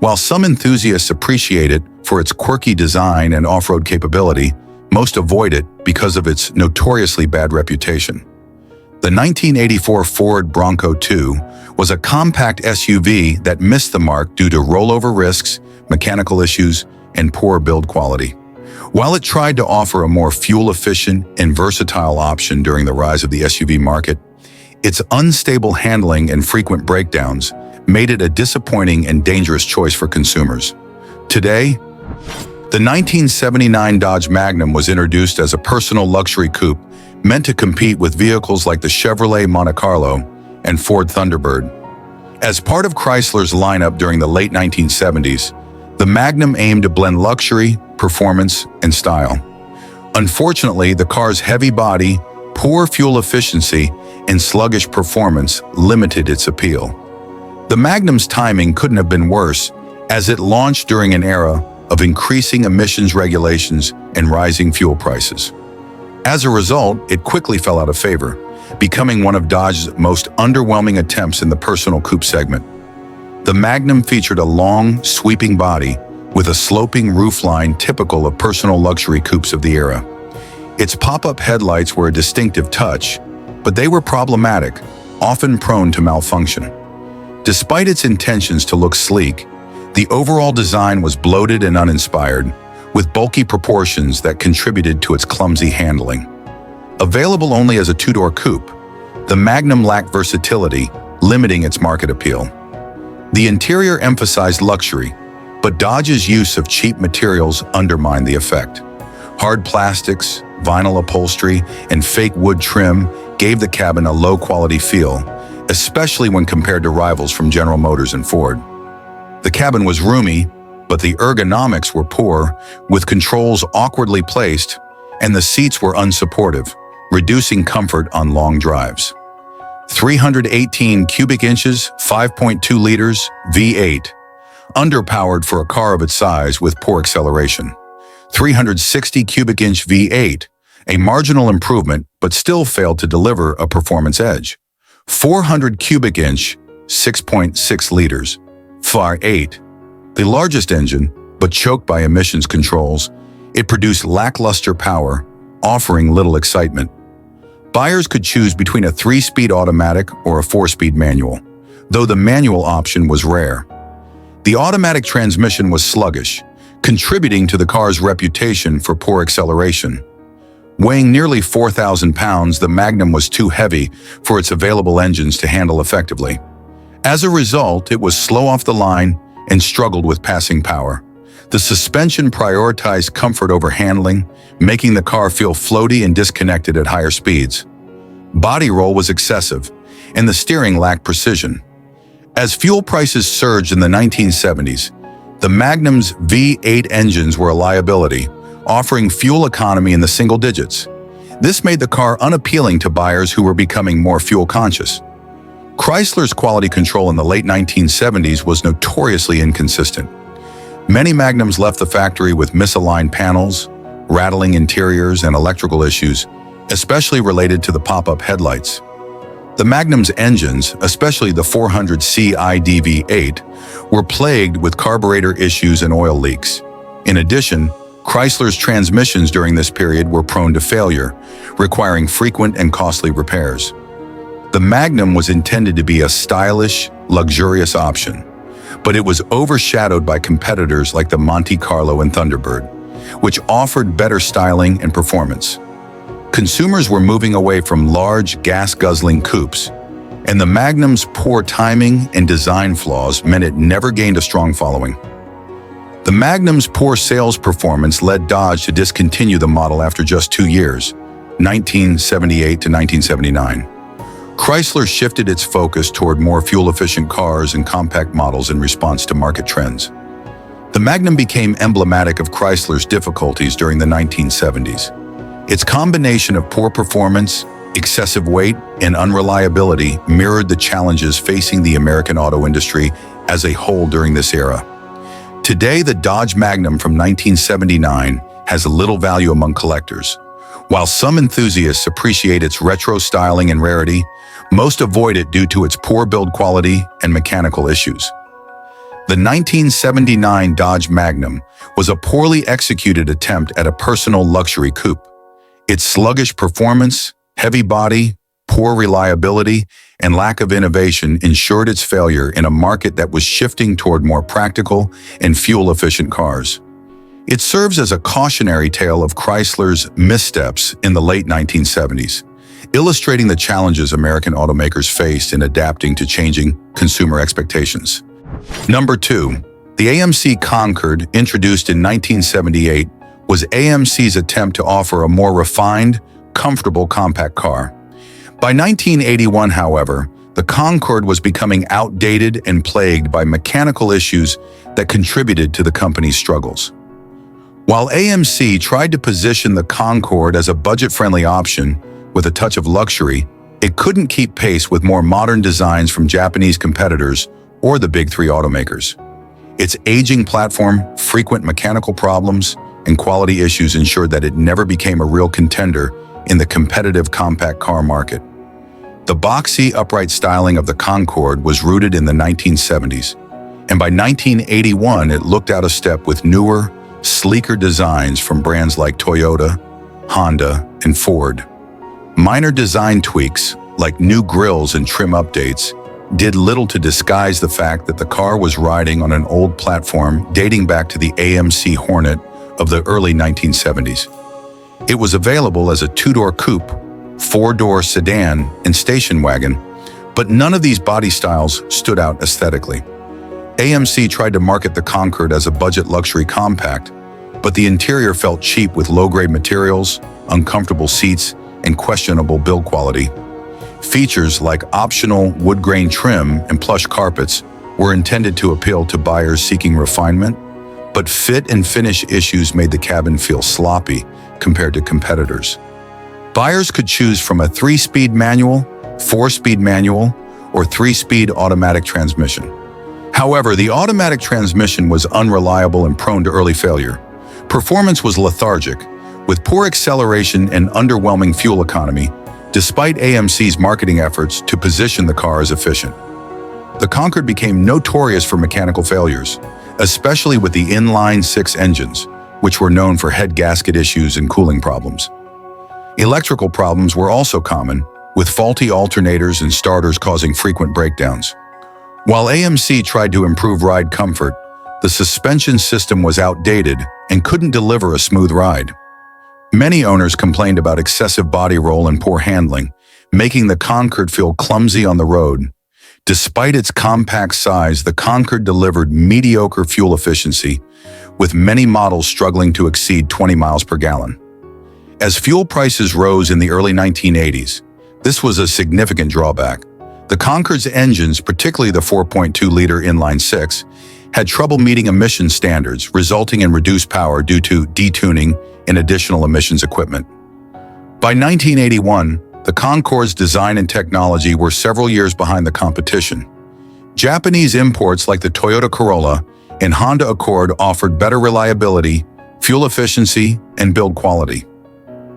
While some enthusiasts appreciate it for its quirky design and off-road capability, most avoid it because of its notoriously bad reputation. The 1984 Ford Bronco 2 was a compact SUV that missed the mark due to rollover risks, mechanical issues, and poor build quality. While it tried to offer a more fuel-efficient and versatile option during the rise of the SUV market, its unstable handling and frequent breakdowns made it a disappointing and dangerous choice for consumers. Today, the 1979 Dodge Magnum was introduced as a personal luxury coupe meant to compete with vehicles like the Chevrolet Monte Carlo and Ford Thunderbird. As part of Chrysler's lineup during the late 1970s, the Magnum aimed to blend luxury, performance, and style. Unfortunately, the car's heavy body, poor fuel efficiency, and sluggish performance limited its appeal. The Magnum's timing couldn't have been worse, as it launched during an era of increasing emissions regulations and rising fuel prices. As a result, it quickly fell out of favor, becoming one of Dodge's most underwhelming attempts in the personal coupe segment. The Magnum featured a long, sweeping body with a sloping roofline typical of personal luxury coupes of the era. Its pop-up headlights were a distinctive touch, but they were problematic, often prone to malfunction. Despite its intentions to look sleek, the overall design was bloated and uninspired, with bulky proportions that contributed to its clumsy handling. Available only as a two-door coupe, the Magnum lacked versatility, limiting its market appeal. The interior emphasized luxury, but Dodge's use of cheap materials undermined the effect. Hard plastics, vinyl upholstery, and fake wood trim gave the cabin a low-quality feel, especially when compared to rivals from General Motors and Ford. The cabin was roomy, but the ergonomics were poor, with controls awkwardly placed, and the seats were unsupportive, reducing comfort on long drives. 318 cubic inches, 5.2 liters, V8. Underpowered for a car of its size with poor acceleration. 360 cubic inch V8, a marginal improvement, but still failed to deliver a performance edge. 400 cubic inch, 6.6 liters, V8. The largest engine, but choked by emissions controls, it produced lackluster power, offering little excitement. Buyers could choose between a 3-speed automatic or a 4-speed manual, though the manual option was rare. The automatic transmission was sluggish, contributing to the car's reputation for poor acceleration. Weighing nearly 4,000 pounds, the Magnum was too heavy for its available engines to handle effectively. As a result, it was slow off the line and struggled with passing power. The suspension prioritized comfort over handling, making the car feel floaty and disconnected at higher speeds. Body roll was excessive, and the steering lacked precision. As fuel prices surged in the 1970s, the Magnum's V8 engines were a liability, offering fuel economy in the single digits. This made the car unappealing to buyers who were becoming more fuel conscious. Chrysler's quality control in the late 1970s was notoriously inconsistent. Many Magnums left the factory with misaligned panels, rattling interiors, and electrical issues, especially related to the pop-up headlights. The Magnum's engines, especially the 400C IDV8, were plagued with carburetor issues and oil leaks. In addition, Chrysler's transmissions during this period were prone to failure, requiring frequent and costly repairs. The Magnum was intended to be a stylish, luxurious option, but it was overshadowed by competitors like the Monte Carlo and Thunderbird, which offered better styling and performance. Consumers were moving away from large, gas-guzzling coupes, and the Magnum's poor timing and design flaws meant it never gained a strong following. The Magnum's poor sales performance led Dodge to discontinue the model after just 2 years, 1978 to 1979. Chrysler shifted its focus toward more fuel-efficient cars and compact models in response to market trends. The Magnum became emblematic of Chrysler's difficulties during the 1970s. Its combination of poor performance, excessive weight, and unreliability mirrored the challenges facing the American auto industry as a whole during this era. Today, the Dodge Magnum from 1979 has little value among collectors. While some enthusiasts appreciate its retro styling and rarity, most avoid it due to its poor build quality and mechanical issues. The 1979 Dodge Magnum was a poorly executed attempt at a personal luxury coupe. Its sluggish performance, heavy body, poor reliability, and lack of innovation ensured its failure in a market that was shifting toward more practical and fuel-efficient cars. It serves as a cautionary tale of Chrysler's missteps in the late 1970s, illustrating the challenges American automakers faced in adapting to changing consumer expectations. Number 2. The AMC Concord, introduced in 1978, was AMC's attempt to offer a more refined, comfortable compact car. By 1981, however, the Concord was becoming outdated and plagued by mechanical issues that contributed to the company's struggles. While AMC tried to position the Concord as a budget-friendly option with a touch of luxury, it couldn't keep pace with more modern designs from Japanese competitors or the big three automakers. Its aging platform, frequent mechanical problems, and quality issues ensured that it never became a real contender in the competitive compact car market. The boxy, upright styling of the Concord was rooted in the 1970s, and by 1981 it looked out of step with newer, sleeker designs from brands like Toyota, Honda, and Ford. Minor design tweaks, like new grills and trim updates, did little to disguise the fact that the car was riding on an old platform dating back to the AMC Hornet of the early 1970s. It was available as a 2-door coupe, 4-door sedan, and station wagon, but none of these body styles stood out aesthetically. AMC tried to market the Concord as a budget luxury compact, but the interior felt cheap with low-grade materials, uncomfortable seats, and questionable build quality. Features like optional wood grain trim and plush carpets were intended to appeal to buyers seeking refinement, but fit and finish issues made the cabin feel sloppy compared to competitors. Buyers could choose from a 3-speed manual, 4-speed manual, or 3-speed automatic transmission. However, the automatic transmission was unreliable and prone to early failure. Performance was lethargic, with poor acceleration and underwhelming fuel economy, despite AMC's marketing efforts to position the car as efficient. The Concord became notorious for mechanical failures, especially with the inline-6 engines, which were known for head gasket issues and cooling problems. Electrical problems were also common, with faulty alternators and starters causing frequent breakdowns. While AMC tried to improve ride comfort, The suspension system was outdated and couldn't deliver a smooth ride. Many owners complained about excessive body roll and poor handling, making the Concord feel clumsy on the road. Despite its compact size, the Concord delivered mediocre fuel efficiency, with many models struggling to exceed 20 miles per gallon. As fuel prices rose in the early 1980s, this was a significant drawback. The Concord's engines, particularly the 4.2-liter inline-six, had trouble meeting emission standards, resulting in reduced power due to detuning and additional emissions equipment. By 1981, the Concord's design and technology were several years behind the competition. Japanese imports like the Toyota Corolla and Honda Accord offered better reliability, fuel efficiency, and build quality.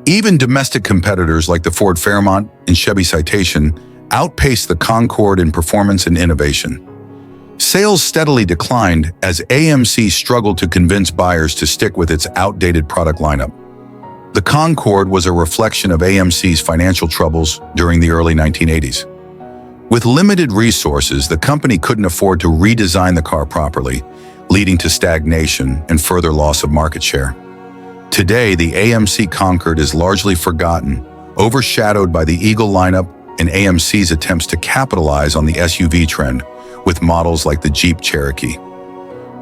Even domestic competitors like the Ford Fairmont and Chevy Citation outpaced the Concord in performance and innovation. Sales steadily declined as AMC struggled to convince buyers to stick with its outdated product lineup. The Concord was a reflection of AMC's financial troubles during the early 1980s. With limited resources, the company couldn't afford to redesign the car properly, leading to stagnation and further loss of market share. Today, the AMC Concord is largely forgotten, overshadowed by the Eagle lineup and AMC's attempts to capitalize on the SUV trend with models like the Jeep Cherokee.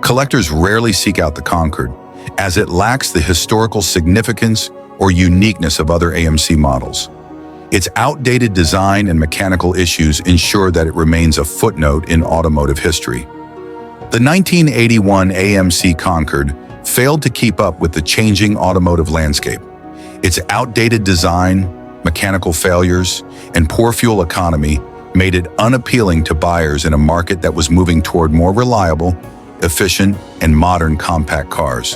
Collectors rarely seek out the Concord, as it lacks the historical significance or uniqueness of other AMC models. Its outdated design and mechanical issues ensure that it remains a footnote in automotive history. The 1981 AMC Concord failed to keep up with the changing automotive landscape. Its outdated design, mechanical failures, and poor fuel economy made it unappealing to buyers in a market that was moving toward more reliable, efficient, and modern compact cars.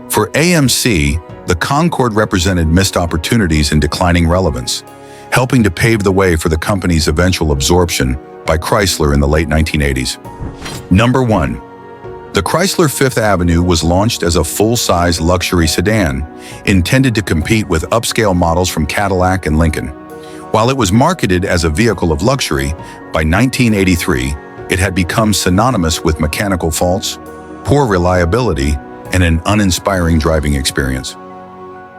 For AMC, the Concord represented missed opportunities and declining relevance, helping to pave the way for the company's eventual absorption by Chrysler in the late 1980s. Number 1. The Chrysler Fifth Avenue was launched as a full-size luxury sedan, intended to compete with upscale models from Cadillac and Lincoln. While it was marketed as a vehicle of luxury, by 1983, it had become synonymous with mechanical faults, poor reliability, and an uninspiring driving experience.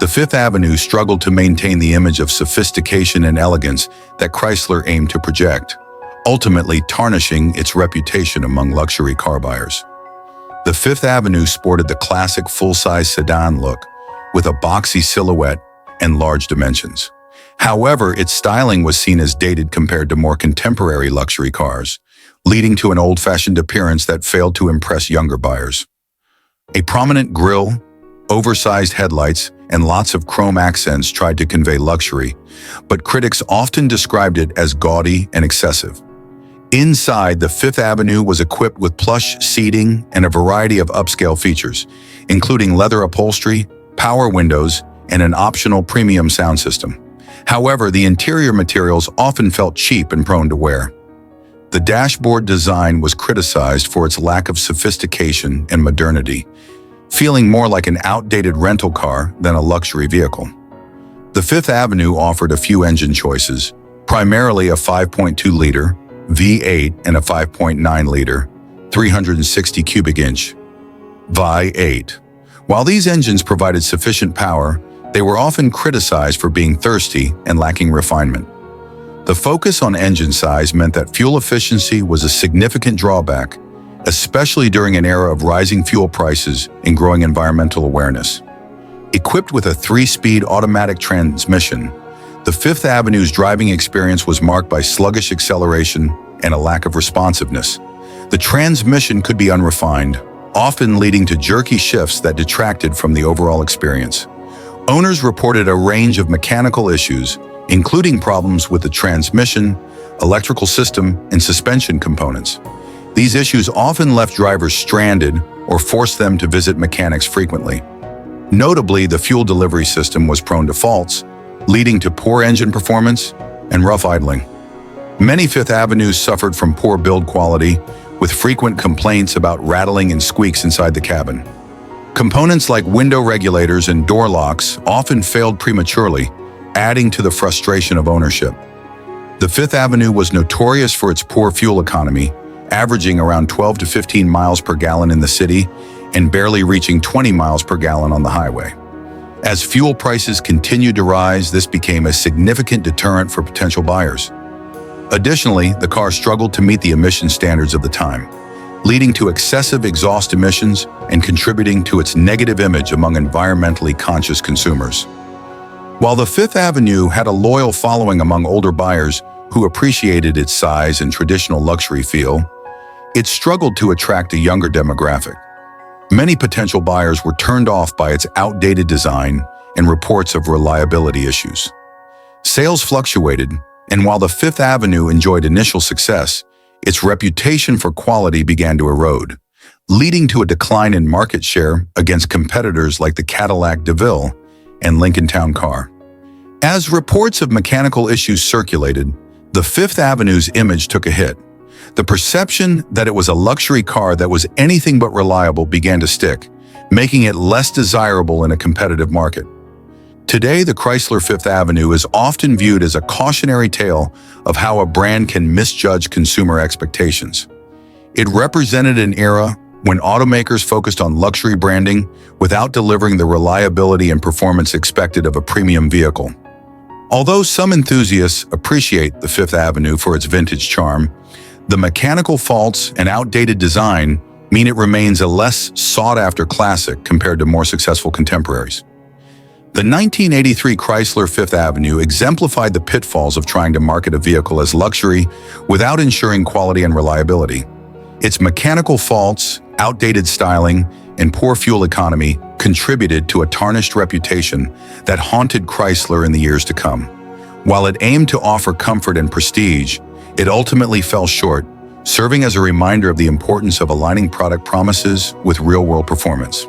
The Fifth Avenue struggled to maintain the image of sophistication and elegance that Chrysler aimed to project, ultimately tarnishing its reputation among luxury car buyers. The Fifth Avenue sported the classic full-size sedan look, with a boxy silhouette and large dimensions. However, its styling was seen as dated compared to more contemporary luxury cars, leading to an old-fashioned appearance that failed to impress younger buyers. A prominent grille, oversized headlights, and lots of chrome accents tried to convey luxury, but critics often described it as gaudy and excessive. Inside, the Fifth Avenue was equipped with plush seating and a variety of upscale features, including leather upholstery, power windows, and an optional premium sound system. However, the interior materials often felt cheap and prone to wear. The dashboard design was criticized for its lack of sophistication and modernity, feeling more like an outdated rental car than a luxury vehicle. The Fifth Avenue offered a few engine choices, primarily a 5.2-liter V8 and a 5.9-liter 360 cubic inch V8. While these engines provided sufficient power, they were often criticized for being thirsty and lacking refinement. The focus on engine size meant that fuel efficiency was a significant drawback, especially during an era of rising fuel prices and growing environmental awareness. Equipped with a 3-speed automatic transmission, the Fifth Avenue's driving experience was marked by sluggish acceleration and a lack of responsiveness. The transmission could be unrefined, often leading to jerky shifts that detracted from the overall experience. Owners reported a range of mechanical issues, including problems with the transmission, electrical system, and suspension components. These issues often left drivers stranded or forced them to visit mechanics frequently. Notably, the fuel delivery system was prone to faults, leading to poor engine performance and rough idling. Many Fifth Avenues suffered from poor build quality, with frequent complaints about rattling and squeaks inside the cabin. Components like window regulators and door locks often failed prematurely, adding to the frustration of ownership. The Fifth Avenue was notorious for its poor fuel economy, averaging around 12 to 15 miles per gallon in the city and barely reaching 20 miles per gallon on the highway. As fuel prices continued to rise, this became a significant deterrent for potential buyers. Additionally, the car struggled to meet the emission standards of the time, leading to excessive exhaust emissions and contributing to its negative image among environmentally conscious consumers. While the Fifth Avenue had a loyal following among older buyers who appreciated its size and traditional luxury feel, it struggled to attract a younger demographic. Many potential buyers were turned off by its outdated design and reports of reliability issues. Sales fluctuated, and while the Fifth Avenue enjoyed initial success, its reputation for quality began to erode, leading to a decline in market share against competitors like the Cadillac DeVille and Lincoln Town Car. As reports of mechanical issues circulated, the Fifth Avenue's image took a hit. The perception that it was a luxury car that was anything but reliable began to stick, making it less desirable in a competitive market. Today, the Chrysler Fifth Avenue is often viewed as a cautionary tale of how a brand can misjudge consumer expectations. It represented an era when automakers focused on luxury branding without delivering the reliability and performance expected of a premium vehicle. Although some enthusiasts appreciate the Fifth Avenue for its vintage charm, the mechanical faults and outdated design mean it remains a less sought-after classic compared to more successful contemporaries. The 1983 Chrysler Fifth Avenue exemplified the pitfalls of trying to market a vehicle as luxury without ensuring quality and reliability. Its mechanical faults, outdated styling, and poor fuel economy contributed to a tarnished reputation that haunted Chrysler in the years to come. While it aimed to offer comfort and prestige, it ultimately fell short, serving as a reminder of the importance of aligning product promises with real-world performance.